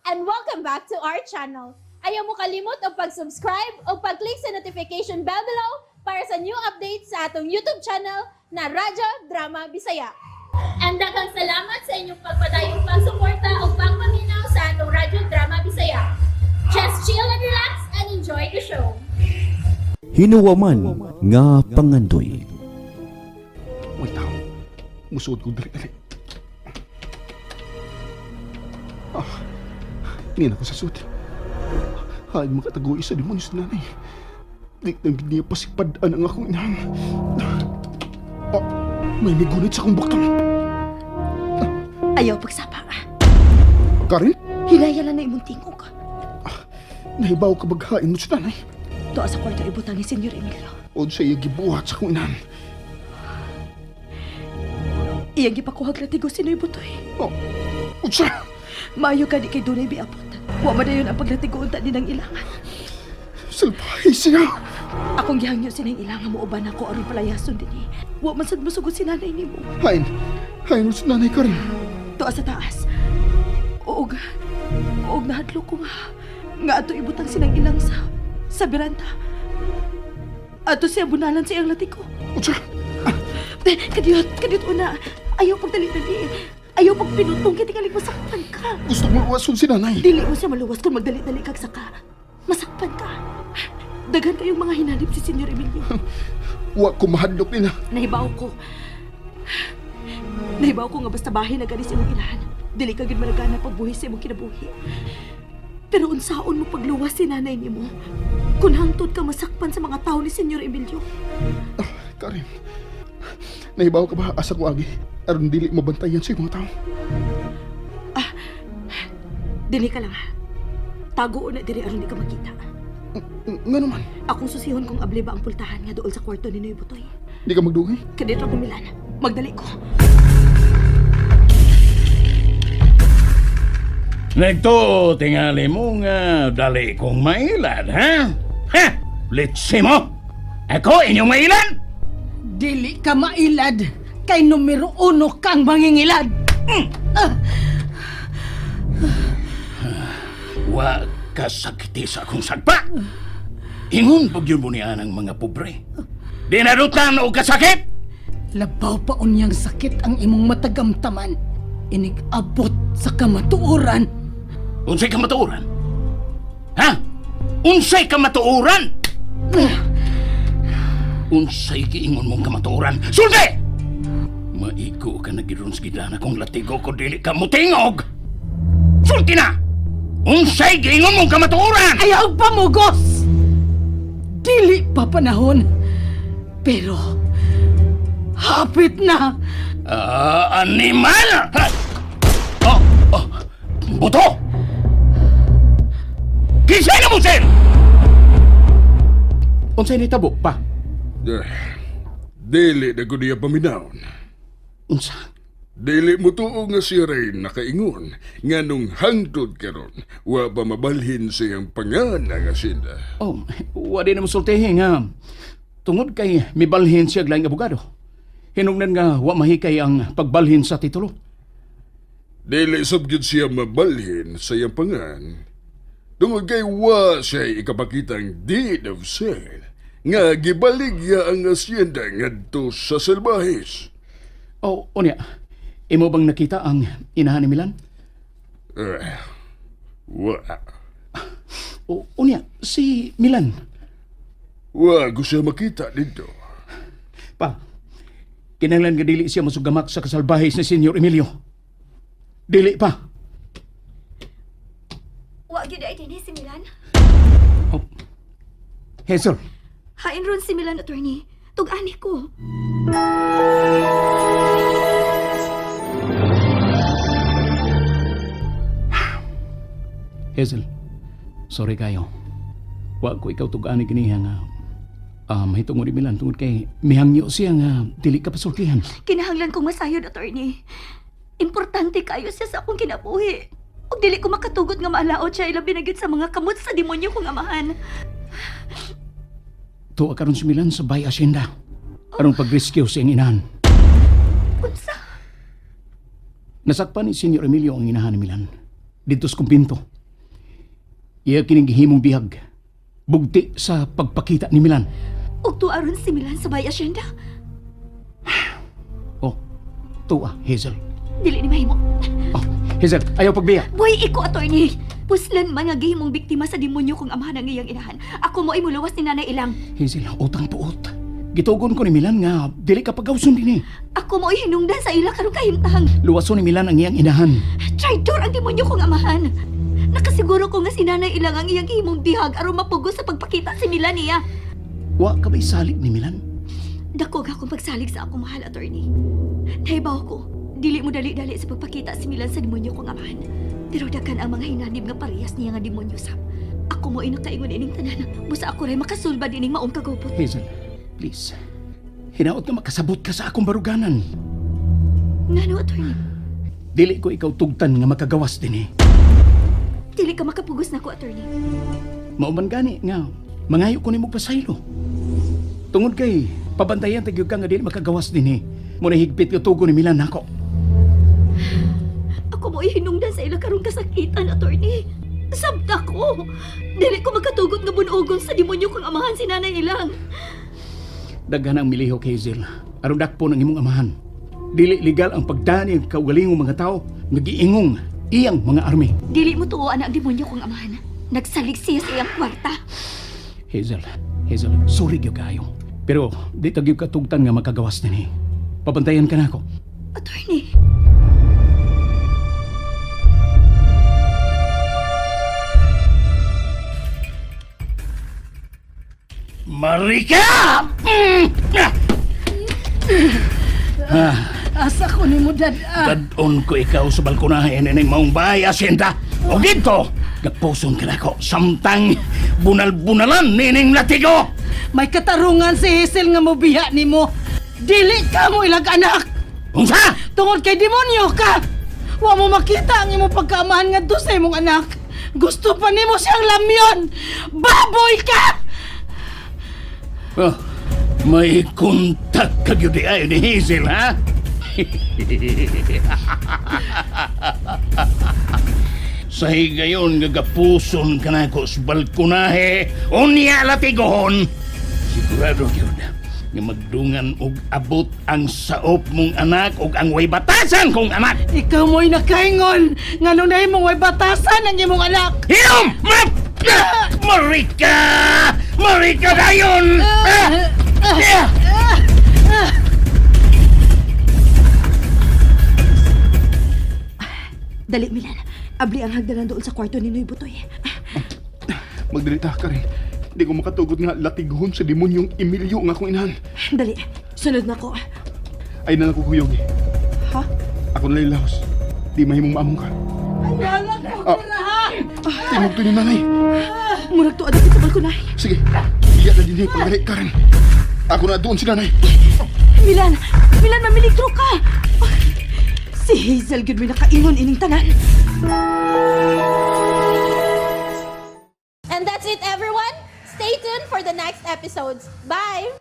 and welcome back to our channel. Ayaw mo kalimot o pag-subscribe o pag-click sa notification bell below para sa new updates sa atong YouTube channel na Radyo Drama Bisaya. And daghang salamat sa inyong pagpadayong pagsuporta o pagpaminaw sa atong Radyo Drama Bisaya. Just chill and relax and enjoy the show. Hinuwaman nga pangandoy. Wait tao. Musuod ko dali-dali. Hindi na ko sa suot. Hain makatagoy sa demonyo sa nanay. Di nang niya pasipadaan ang akong inahan. May migunit sa akong baktang. Ayaw pagsapa. Karen, Hinaya lang na imong tingog. nahibaw ka baghain mo sa nanay. Doa sa kwarto ibutang ni Senyor Emilio. O sa iya gibuhat sa akong inahan. Iyang gipakuhag latigo sinoy butoy. Utsa! Maayo ka di kay dunay biabot. Wa man dayon ang paglatigoon ta din ang ilangan. Salbahe siya! Akong gihangyo sinang ilangan mo uban ako aron palayason dinhi. Wa man sad musugod si nanay nimo. Hain mo sa nanay Karen. Doa sa taas. Uog nahadlo ko nga ato ibutang sinang ilang sa beranda. Ato siya bunalan sa iyang latigo. Utsa! Kadiyot una. Ayaw pagdali-dali. Ayaw pagpinutong kaya tingaling masakpan ka. Gusto mo luwason si nanay. Dili mo siya maluwas kung magdali-dali kag saka. Masakpan ka. Daghan kayong mga hinanip si Senyor Emilio. Wa ko mahadlok nila. Nahibaw ko nga basta bahay na gani sa imong inahan. Dili ka gid managana pagbuhi sa imong kinabuhi. Pero unsaon mo pagluwas si nanay nimo? Kung hangtod ka masakpan sa mga tao ni Senyor Emilio. Karen, nahibaw ka ba asa ko agi? Aron dili mabantayan sa mga tao. Dili ka lang ha. Tago na diri aron di ka makita. Nga naman, Akong susihon kung abli ba ang pultahan nga dool sa kwarto ni Noy Butoy. di ka magdugay? Kadito ko Milan. Magdali ko. Nagto, tingali mo nga dali kong mailan, ha? Ha? Litsi mo! Ako inyong mailan? Dili ka mailad kay numero 1 kang mangingilad. Wa kasakiti sa akong sagpa. Ingon pag yun mo niya ng mga pobre. Dinarutan o kasakit? Labaw pa unyang sakit ang imong matagamtaman. Inig-abot sa kamatuoran. Unsay kamatuoran? Ha? Unsay kamatuoran? Unsay giingon mong kamatuoran? Sulti! Maigo ka na giron sa gidana kung latigo ko dili ka mutingog! Sulti na! Unsay giingon mong kamatuoran? Ayaw pa mugos! Dili pa panahon. Pero, hapit na. Animal! Ha? Buto! Kisay na mo, sir! Unsay ni tabo pa? Dili na ko niya paminawon. Unsa? Dili mo tuo nga siya rin nakaingon nga nung hangtod karon wa ba mabalhin siyang pangan ang asinda. Oh, wadi na mo sultihin nga. Tungod kay mibalhin siya laing abogado. Hinungnan nga wa mahikay ang pagbalhin sa titulo. Dili sabgid siya mabalhin sa iyang pangan. Tungod kay wa siya ikapakitang deed of sale nga gibaligya ang asyenda ngadto sa salbahis. Oh, unya. Imo bang nakita ang inahan ni Milan? Wa. O, unya, si Milan. Wa ko siya makita dito. Pa, kinahanglan nga dili siya masugamak sa kasalbahis ni Senyor Emilio. Dili pa. Wa gyud ay dinhi si Milan. Oh. Hazel, Hain ron si Milan, attorney. Tug-ani ko. Hazel, sorry kayo. Wa ko ikaw tug-ani giniha nga mahitungod ni Milan tungod kay mihangyo siya nga dili ka pasultihan. Kinahanglan kong masayod, attorney. Importante kayo siya sa akong kinabuhi. Ug dili ko makatugot nga maalaot siya ilabi na gyud sa mga kamot sa demonyo kong amahan. Tuwa karon si Milan sa Bay Hacienda. Arong pag-rescue sa iyang inahan. Unsa? Nasakpan ni Senyor Emilio ang inahan ni Milan. Dito sa kumpinto. Iya kining gihimong bihag. Bugti sa pagpakita ni Milan. Ug tuaron si Milan sa bay asyenda. Oh, tuwa, Hazel. Dili ni mahimo. Oh, Hazel, ayaw pagbiya. Boy, iko attorney. Puslan man nga gihimong biktima sa demonyo kung amahan ang iyang inahan. Ako mo imulawas ni Nanay Ilang. Hazel, utang tuot. Gitugon ko ni Milan nga dili ka pagawson din eh. Ako mo hinungdan sa ila karong kahimtang. Luwason ni Milan ang iyang inahan. Traitor ang demonyo kong amahan. Nakasiguro ko nga si Nanay Ilang ang iyang himong bihag aron mapugos sa pagpakita si Milan niya. Wa ka ba'y salig ni Milan? Dako akong pagsalig sa akong mahal, attorney. Nahibaw ko, dili mo dali-dali sa pagpakita si Milan sa demonyo kong amahan. Pero daghan ang mga hinanib nga parehas niya nga demonyo sab. Ako mo inakaingon ining tanan. Busa ako ray makasulbad ining maong kagupot. Hazel, please. Hinaot nga makasabot ka sa akong baruganan. Ngano, attorney? Dili ko ikaw tugtan nga makagawas din eh. Dili ka makapugos na ko, attorney. Mauman gani nga, mangayo ko ni mo pasaylo. Tungod kay, pabantayan tagyog ka nga dili makagawas din eh. Muna higpit ko tugo ni Milan nako. Ako mo hinungdan sa ila karong kasakitan, attorney. Sabta ko. Dili ko magkatugot nga bunugon sa demonyo kong amahan si Nanay Ilang. Daghan ang milihok, Hazel. Aron dakpo ng imong amahan. Dili legal ang pagdani ang kaugalingong mga tao nga giingong iyang mga army. Dili mo tuoan ang demonyo kong amahan. Nagsalig siya sa iyang kwarta. Hazel, sorry gyud kayo. Pero di tagyog ka tugtan nga makagawas din eh. Pabantayan ka nako. Attorney. Marika! Asa ko ni mo, Dad. Dadon ko ikaw sa balkonahe ng maong bahay, asyenda. O gito, nagpuson ka na ko. Samtang bunal-bunalan nining latigo. May katarungan si Hazel nga mobiya ni mo. Dili ka mo ilag anak. Unsa? Tungod kay demonyo ka. Wa mo makita ang imong pagkaamahan nga sa imong anak. Gusto pa nimo siyang lamyon. Baboy ka! Oh, may kontak ka gyud di ay ni Hazel, ha? Sa higayon nga gapuson ka na ko sa balkonahe, unya latigohon. Sigurado gyud nga magdungan og abot ang saop mong anak og ang way batasan kong anak. Ikaw mo'y nakaingon. Nga nung nahin mong way batasan ang imong anak. Hinom! Marika! Marika dayon! Dali, Milan. Abli ang hagdanan doon sa kwarto ni Noy Butoy. Magdalita ka rin. Di ko makatugot nga latighon sa demonyong Emilio nga akong inahan. Dali, sunod na ko. Ay na lang ko kuyog eh. Ha? Ako na lang lahos. Di mahimong maamong ka. Ayala ko, ha? Tingog to ni nanay. Murag to adapit sa balkonahe. Sige, iya na din eh, pagdali ka rin. Ako na doon si nanay. Milan! Milan, mamiligro ka! Si Hazel gud may nakaingon ining tanan. And that's it, everyone. Stay tuned for the next episodes. Bye!